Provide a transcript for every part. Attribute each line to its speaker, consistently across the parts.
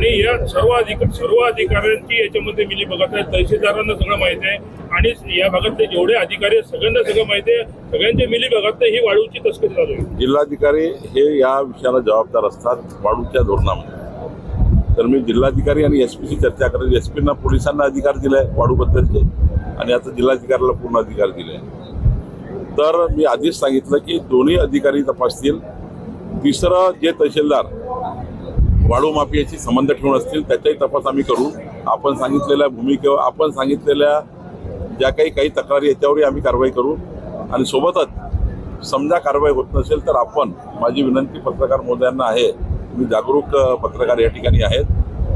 Speaker 1: आणि या सर्व अधिकाऱ्यांची याच्यामध्ये मिलीभगत आहे. तहसीलदारांना सगळं माहिती आहे आणि या भागातले जेवढे अधिकारी आहेत सगळ्यांना सगळं माहिती आहे. सगळ्यांच्या मिलीभगत ही वाळूची तस्करी चालू आहे.
Speaker 2: जिल्हाधिकारी हे या विषयाला जबाबदार असतात वाळूच्या धोरणामध्ये. तर मी जिल्हाधिकारी आणि एसपीची चर्चा करेल. एसपींना पोलिसांना अधिकार दिलाय वाळूबद्दलचे आणि आता जिल्हाधिकाऱ्याला पूर्ण अधिकार दिले. तर मी आधीच सांगितलं की दोन्ही अधिकारी तपासतील. तिसरं जे तहसीलदार वाळू माफियाशी संबंध ठेवून असतील त्याचाही तपास आम्ही करू. आपण सांगितलेल्या भूमिकेवर आपण सांगितलेल्या ज्या काही तक्रारी याच्यावरही आम्ही कारवाई करू. आणि सोबतच समजा कारवाई होत नसेल तर आपण माझी विनंती पत्रकार महोदयांना आहे, मी जागरूक पत्रकार या ठिकाणी आहेत,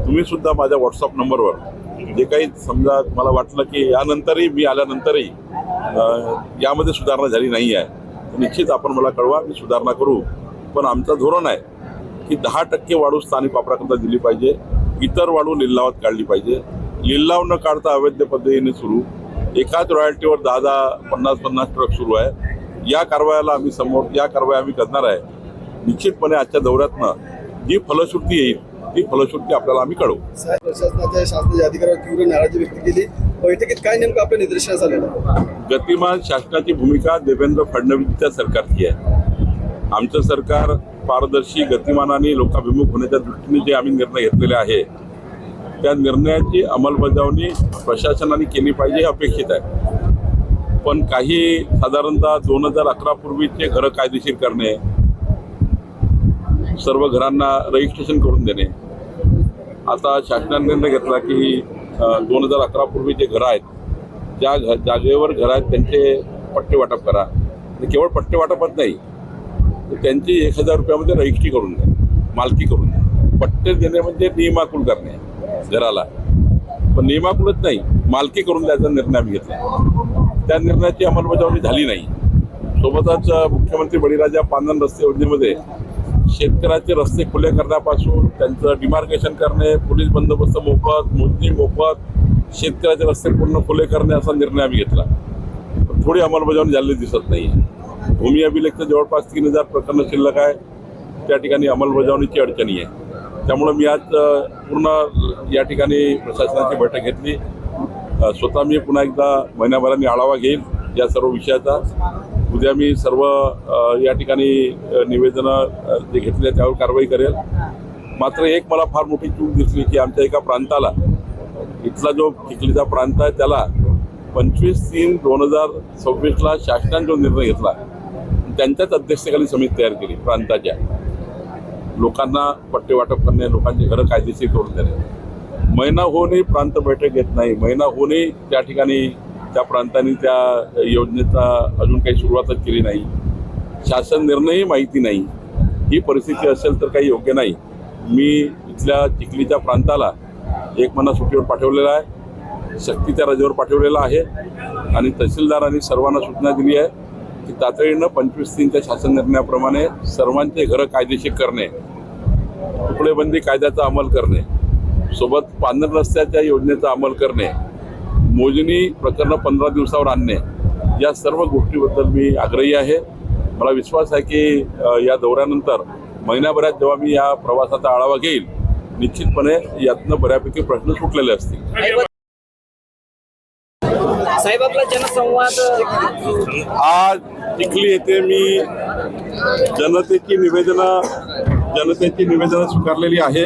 Speaker 2: तुम्ही सुद्धा माझ्या व्हॉट्सअप नंबरवर जे काही समजा तुम्हाला वाटलं की यानंतरही मी आल्यानंतरही यामध्ये सुधारणा झाली नाही आहे तर निश्चित आपण मला कळवा, मी सुधारणा करू. पण आमचं धोरण आहे की 10% वाळू स्थानिक वापराकरता दिली पाहिजे. इतर वाळू लिलावात काढली पाहिजे. लिलाव न काढता अवैध पद्धतीने सुरू एकाच रॉयल्टीवर 10 50 ट्रक सुरू आहे. या कारवायाला आम्ही करणार आहे. निश्चितपणे आजच्या दौऱ्यातनं जी फलश्रुती येईल ती फलश्रुती आपल्याला आम्ही कळवू.
Speaker 3: प्रशासनाच्या शासनाच्या अधिकाऱ्यांवर तीव्र नाराजी व्यक्त केली. बैठकीत काय नेमकं आपल्या निदर्शनास आलेलं?
Speaker 2: गतिमान शासनाची भूमिका देवेंद्र फडणवीसच्या सरकारची आहे. आमचं सरकार पारदर्शी, गतिमान आणि लोकाभिमुख होण्याच्या दृष्टीने जे आम्ही निर्णय घेतलेले आहे त्या निर्णयाची अंमलबजावणी प्रशासनाने केली पाहिजे हे अपेक्षित आहे. पण काही साधारणतः 2011 पूर्वीचे घरं कायदेशीर करणे, सर्व घरांना रजिस्ट्रेशन करून देणे. आता शासनाने निर्णय घेतला की 2011 पूर्वी जे घरं आहेत ज्या जागेवर घरं आहेत त्यांचे पट्टे वाटप करा. केवळ पट्टे वाटपच नाही तर त्यांची 1000 रुपयामध्ये रजिस्ट्री करून द्या, मालकी करून द्या. पट्टे देणे म्हणजे नियमाकुल करणे घराला, पण नियमाकुलच नाही मालकी करून द्यायचा निर्णय आम्ही घेतला. त्या निर्णयाची अंमलबजावणी झाली नाही. सोबतच मुख्यमंत्री बळीराजा पांदन रस्ते योजनेमध्ये शेतकऱ्याचे रस्ते खुले करण्यापासून त्यांचं डिमार्केशन करणे, पोलीस बंदोबस्त मोफत, मोजणी मोफत, शेतकऱ्याचे रस्ते पूर्ण खुले करणे असा निर्णय आम्ही घेतला. थोडी अंमलबजावणी झालेली दिसत नाही. भूमी अभिलेखचं जवळपास 3000 प्रकरणं शिल्लक आहे. त्या ठिकाणी अंमलबजावणीची अडचणी आहे. त्यामुळं मी आज पूर्ण या ठिकाणी प्रशासनाची बैठक घेतली. स्वतः मी पुन्हा एकदा महिन्याभराने आढावा घेईल या सर्व विषयाचा. उद्या मी सर्व या ठिकाणी निवेदनं जे घेतले त्यावर कारवाई करेल. मात्र एक मला फार मोठी चूक दिसली की आमच्या एका प्रांताला, इथला जो चिखलीचा प्रांत आहे त्याला 25/3/2026 शासनाने जो निर्णय घेतला त्यांच्याच अध्यक्षतेखाली समिती तयार केली. प्रांताच्या लोकांना पट्टे वाटप करणे, लोकांची घरं कायदेशीर करून देणे. महिना होऊनही प्रांत बैठक घेत नाही. महिना होऊनही त्या ठिकाणी त्या प्रांतांनी त्या योजनेचा अजून काही सुरुवातच केली नाही. शासन निर्णयही माहिती नाही. ही परिस्थिती असेल तर काही योग्य नाही. मी इथल्या चिखलीच्या प्रांताला 1 महिना सुट्टीवर पाठवलेला आहे, सक्तीच्या रजेवर पाठवलेला आहे आणि तहसीलदारांनी सर्वांना सूचना दिली आहे की तातडीनं 25/3च्या शासन निर्णयाप्रमाणे सर्वांचे घरं कायदेशीर करणे, तुकडेबंदी कायद्याचा अंमल करणे, सोबत पांढर रस्त्याच्या योजनेचा अंमल करणे, मोजणी प्रकरणं 15 दिवसावर आणणे, या सर्व गोष्टीबद्दल मी आग्रही आहे. मला विश्वास आहे की या दौऱ्यानंतर महिन्याभरात जेव्हा मी या प्रवासाचा आढावा घेईल निश्चितपणे यातनं बऱ्यापैकी प्रश्न सुटलेले असतील.
Speaker 4: साहेब आपला जनसंवाद
Speaker 2: आज चिखली येथे मी जनतेची निवेदनं स्वीकारलेली आहे.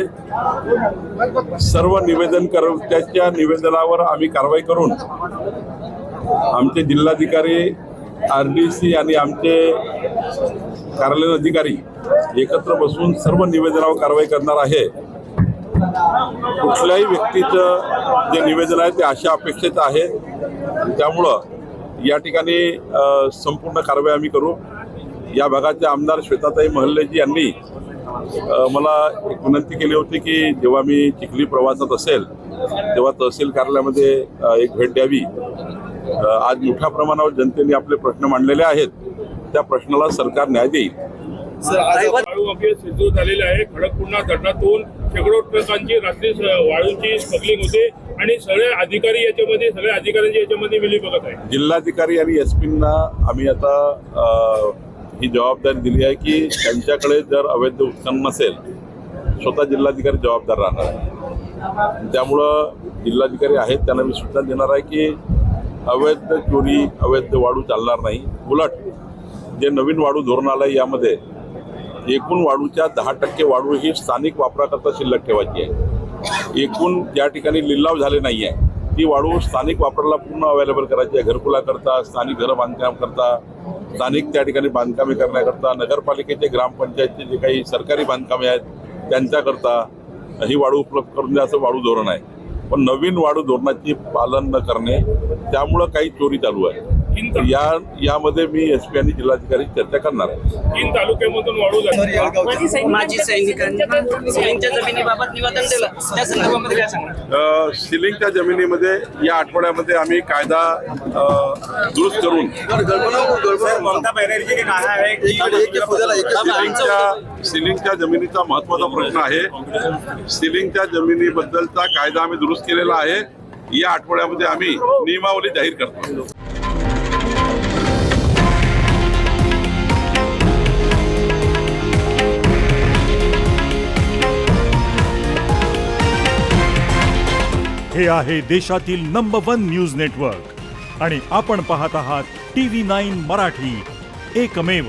Speaker 2: सर्व निवेदनकर्त्याच्या निवेदनावर आम्ही कारवाई करून आमचे जिल्हाधिकारी, RDC आणि आमचे कार्यालयीन अधिकारी एकत्र बसून सर्व निवेदनावर कारवाई करणार आहे. कुठल्याही व्यक्तीचं जे निवेदन आहे ते अशा अपेक्षित आहे. त्यामुळं या ठिकाणी संपूर्ण कारवाई आम्ही करू. या भागाचे आमदार श्वेताताई महल्लेजी यांनी मला एक विनंती केली होती की जेव्हा मी चिखली प्रवासात असेल तेव्हा तहसील कार्यालयामध्ये एक भेट द्यावी. आज मोठ्या प्रमाणावर जनतेने आपले प्रश्न मांडलेले आहेत. त्या प्रश्नाला सरकार न्याय देईल.
Speaker 1: वाळू माफिया सिद्धू झालेला आहे. खडकपूर्णा धरणातून शेकडो ट्रकांची रात्री वाळूची स्मगलिंग होते आणि सगळे अधिकारी याच्यामध्ये मिलीभगत आहे.
Speaker 2: जिल्हाधिकारी आणि एसपींना आम्ही आता ही जबाबदारी दिली आहे की त्यांच्याकडे जर अवैध उत्खनन नसेल स्वतः जिल्हाधिकारी जबाबदार राहणार. त्यामुळं जिल्हाधिकारी आहेत त्यांना मी सूचना देणार आहे की अवैध चोरी अवैध वाळू चालणार नाही. उलट जे नवीन वाळू धोरण आलं आहे यामध्ये एकूण वाळूच्या 10% वाळू ही स्थानिक वापराकरता शिल्लक ठेवायची आहे. एकूण ज्या ठिकाणी लिलाव झाले नाही आहे ती वाळू स्थानिक वापराला पूर्ण अवेलेबल करायची आहे. घरकुलाकरता, स्थानिक घरं बांधकाम करता, स्थानिक त्या ठिकाणी बांधकामे करण्याकरता, नगरपालिकेचे ग्रामपंचायतचे जे काही सरकारी बांधकामे आहेत त्यांच्याकरता ही वाळू उपलब्ध करून द्या असं वाळू धोरण आहे. पण नवीन वाळू धोरणाची पालन न करणे त्यामुळं काही चोरी चालू आहे. यामध्ये मी एसपी आणि जिल्हाधिकारी चर्चा करणार आहे.
Speaker 1: 3 तालुक्यामधून वाळू जाते.
Speaker 4: माजी सैनिकांना सिलिंगच्या जमिनीबाबत निवेदन दिलं, त्या संदर्भामध्ये काय सांगणार?
Speaker 2: सिलिंगच्या जमिनीमध्ये या आठवड्यामध्ये आम्ही कायदा दुरुस्त करून सिलिंगच्या जमिनीचा महत्वाचा प्रश्न आहे. सिलिंगच्या जमिनीबद्दलचा कायदा आम्ही दुरुस्त केलेला आहे. या आठवड्यामध्ये आम्ही नियमावली जाहीर करतो.
Speaker 5: हे आहे देशातील नंबर 1 न्यूज नेटवर्क आणि आपण पाहत आहात TV9 मराठी, एकमेव.